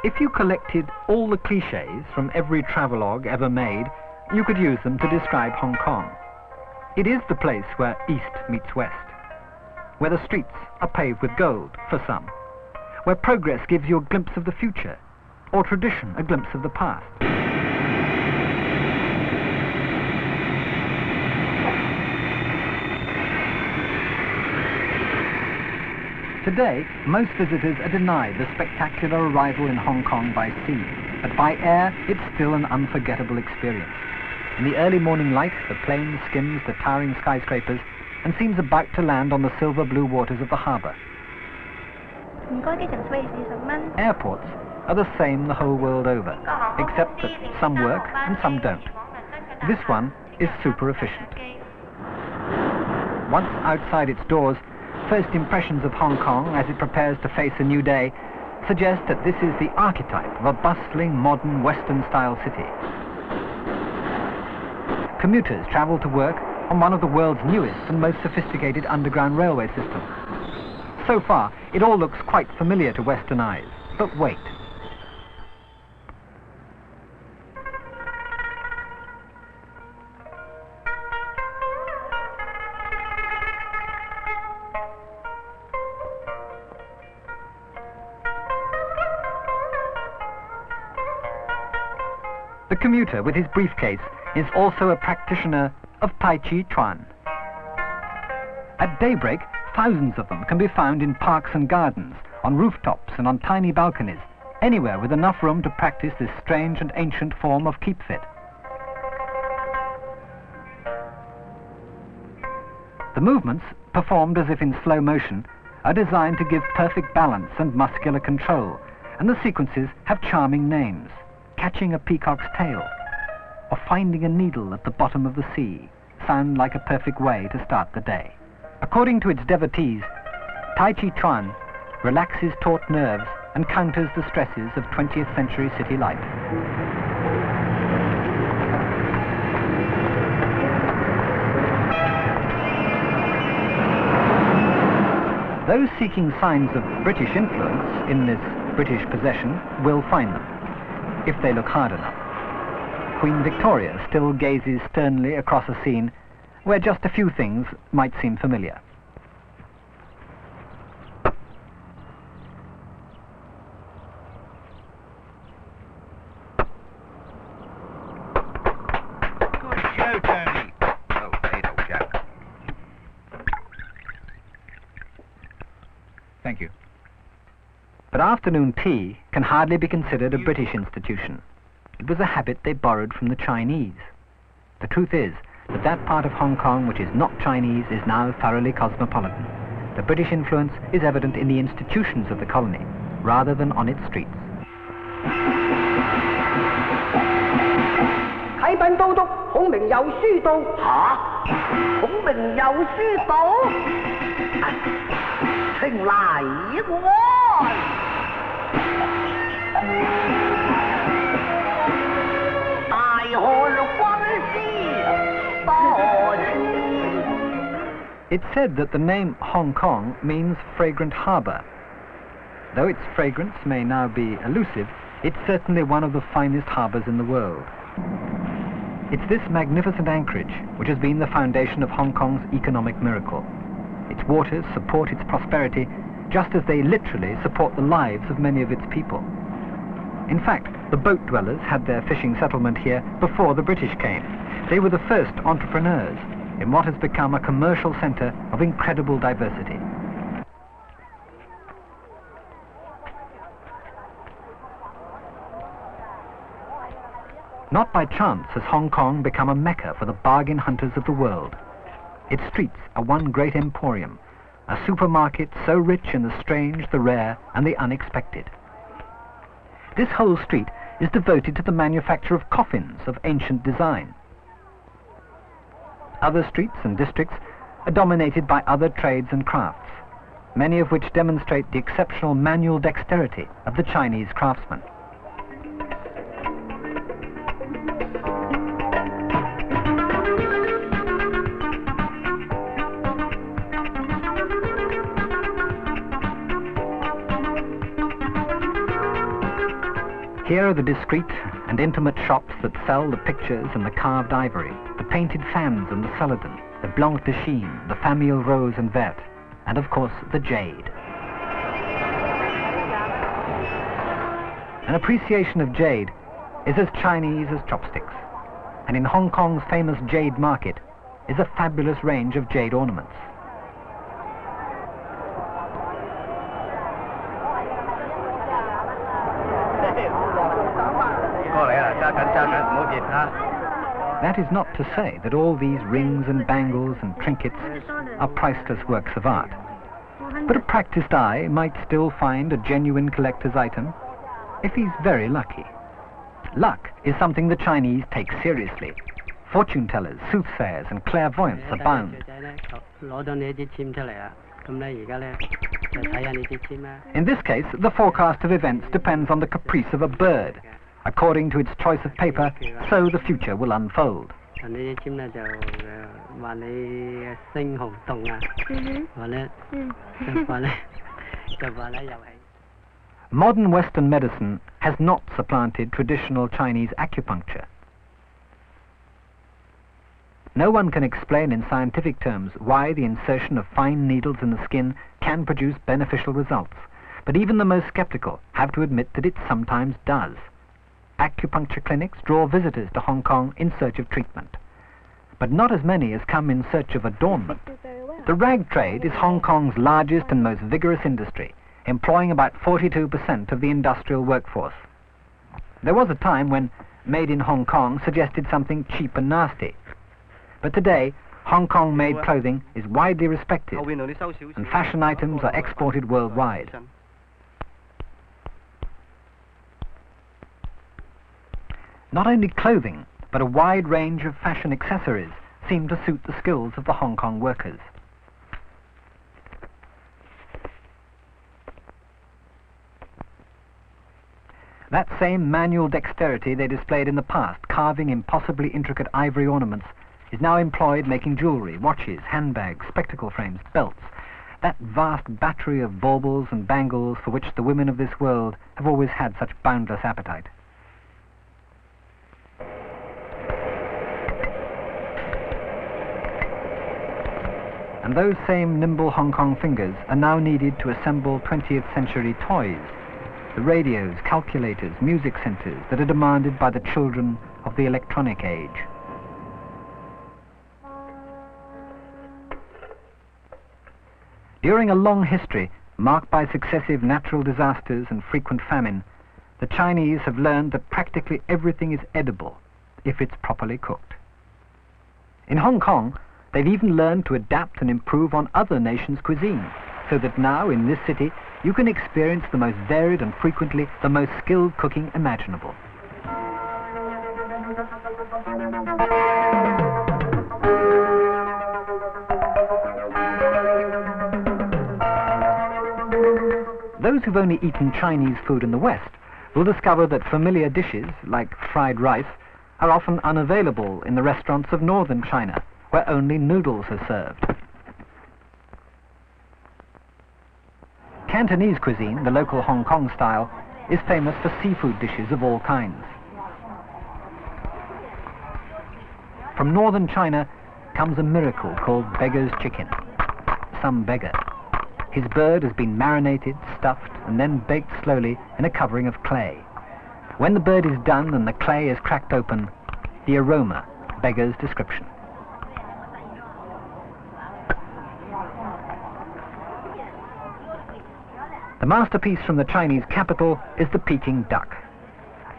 If you collected all the clichés from every travelogue ever made, you could use them to describe Hong Kong. It is the place where East meets West, where the streets are paved with gold, for some, where progress gives you a glimpse of the future, or tradition a glimpse of the past. Today, most visitors are denied the spectacular arrival in Hong Kong by sea, but by air, it's still an unforgettable experience. In the early morning light, the plane skims the towering skyscrapers and seems about to land on the silver blue waters of the harbour. Airports are the same the whole world over, except that some work and some don't. This one is super efficient. Once outside its doors, first impressions of Hong Kong as it prepares to face a new day suggest that this is the archetype of a bustling, modern, Western-style city. Commuters travel to work on one of the world's newest and most sophisticated underground railway systems. So far, it all looks quite familiar to Western eyes. But wait. The commuter with his briefcase is also a practitioner of Tai Chi Chuan. At daybreak, thousands of them can be found in parks and gardens, on rooftops and on tiny balconies, anywhere with enough room to practice this strange and ancient form of keep fit. The movements, performed as if in slow motion, are designed to give perfect balance and muscular control, and the sequences have charming names: catching a peacock's tail, or finding a needle at the bottom of the sea, sound like a perfect way to start the day. According to its devotees, Tai Chi Chuan relaxes taut nerves and counters the stresses of 20th century city life. Those seeking signs of British influence in this British possession will find them, if they look hard enough. Queen Victoria still gazes sternly across a scene where just a few things might seem familiar. Good show, Tony. Oh, hey, old chap. Thank you. But afternoon tea can hardly be considered a British institution. It was a habit they borrowed from the Chinese. The truth is that that part of Hong Kong which is not Chinese is now thoroughly cosmopolitan. The British influence is evident in the institutions of the colony, rather than on its streets. It's said that the name Hong Kong means fragrant harbour. Though its fragrance may now be elusive, it's certainly one of the finest harbours in the world. It's this magnificent anchorage which has been the foundation of Hong Kong's economic miracle. Its waters support its prosperity just as they literally support the lives of many of its people. In fact, the boat dwellers had their fishing settlement here before the British came. They were the first entrepreneurs in what has become a commercial centre of incredible diversity. Not by chance has Hong Kong become a mecca for the bargain hunters of the world. Its streets are one great emporium, a supermarket so rich in the strange, the rare, and the unexpected. This whole street is devoted to the manufacture of coffins of ancient design. Other streets and districts are dominated by other trades and crafts, many of which demonstrate the exceptional manual dexterity of the Chinese craftsman. Here are the discreet and intimate shops that sell the pictures and the carved ivory, the painted fans and the celadon, the blanc de chine, the famille rose and verte, and of course the jade. An appreciation of jade is as Chinese as chopsticks, and in Hong Kong's famous jade market is a fabulous range of jade ornaments. That is not to say that all these rings and bangles and trinkets are priceless works of art. But a practiced eye might still find a genuine collector's item if he's very lucky. Luck is something the Chinese take seriously. Fortune tellers, soothsayers and clairvoyants abound. In this case, the forecast of events depends on the caprice of a bird. According to its choice of paper, so the future will unfold. Modern Western medicine has not supplanted traditional Chinese acupuncture. No one can explain in scientific terms why the insertion of fine needles in the skin can produce beneficial results, but even the most skeptical have to admit that it sometimes does. Acupuncture clinics draw visitors to Hong Kong in search of treatment, but not as many as come in search of adornment. The rag trade is Hong Kong's largest and most vigorous industry, employing about 42% of the industrial workforce. There was a time when made in Hong Kong suggested something cheap and nasty, but today Hong Kong-made clothing is widely respected, and fashion items are exported worldwide. Not only clothing, but a wide range of fashion accessories seem to suit the skills of the Hong Kong workers. That same manual dexterity they displayed in the past, carving impossibly intricate ivory ornaments, is now employed making jewellery, watches, handbags, spectacle frames, belts. That vast battery of baubles and bangles for which the women of this world have always had such boundless appetite. And those same nimble Hong Kong fingers are now needed to assemble 20th century toys, the radios, calculators, music centres that are demanded by the children of the electronic age. During a long history marked by successive natural disasters and frequent famine, the Chinese have learned that practically everything is edible if it's properly cooked. In Hong Kong, they've even learned to adapt and improve on other nations' cuisine, so that now in this city you can experience the most varied and frequently the most skilled cooking imaginable. Those who've only eaten Chinese food in the West will discover that familiar dishes, like fried rice, are often unavailable in the restaurants of northern China, where only noodles are served. Cantonese cuisine, the local Hong Kong style, is famous for seafood dishes of all kinds. From northern China comes a miracle called beggar's chicken. Some beggar. His bird has been marinated, stuffed, and then baked slowly in a covering of clay. When the bird is done and the clay is cracked open, the aroma beggars description. The masterpiece from the Chinese capital is the Peking duck.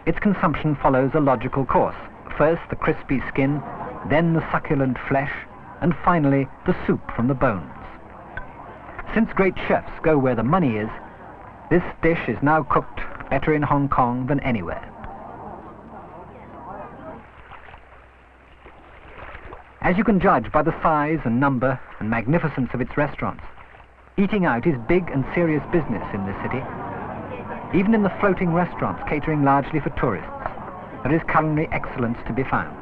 Its consumption follows a logical course. First the crispy skin, then the succulent flesh, and finally the soup from the bones. Since great chefs go where the money is, this dish is now cooked better in Hong Kong than anywhere. As you can judge by the size and number and magnificence of its restaurants, eating out is big and serious business in this city. Even in the floating restaurants catering largely for tourists, there is culinary excellence to be found.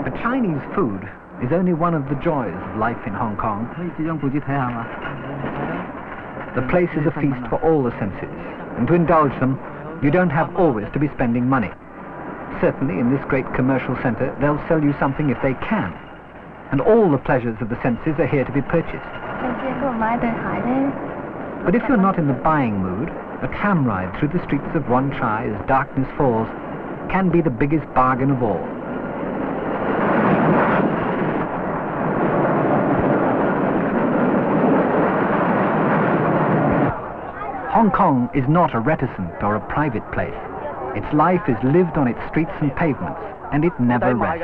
But Chinese food is only one of the joys of life in Hong Kong. The place is a feast for all the senses, and to indulge them, you don't have always to be spending money. Certainly, in this great commercial centre, they'll sell you something if they can, and all the pleasures of the senses are here to be purchased. But if you're not in the buying mood, a tram ride through the streets of Wan Chai as darkness falls can be the biggest bargain of all. Hong Kong is not a reticent or a private place. Its life is lived on its streets and pavements, and it never rests.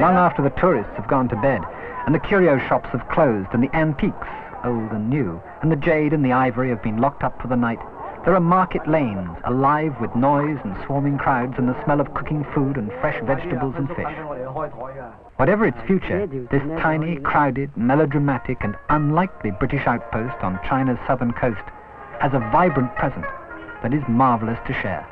Long after the tourists have gone to bed, and the curio shops have closed, and the antiques, old and new, and the jade and the ivory have been locked up for the night, there are market lanes alive with noise and swarming crowds and the smell of cooking food and fresh vegetables and fish. Whatever its future, this tiny, crowded, melodramatic and unlikely British outpost on China's southern coast has a vibrant present that is marvellous to share.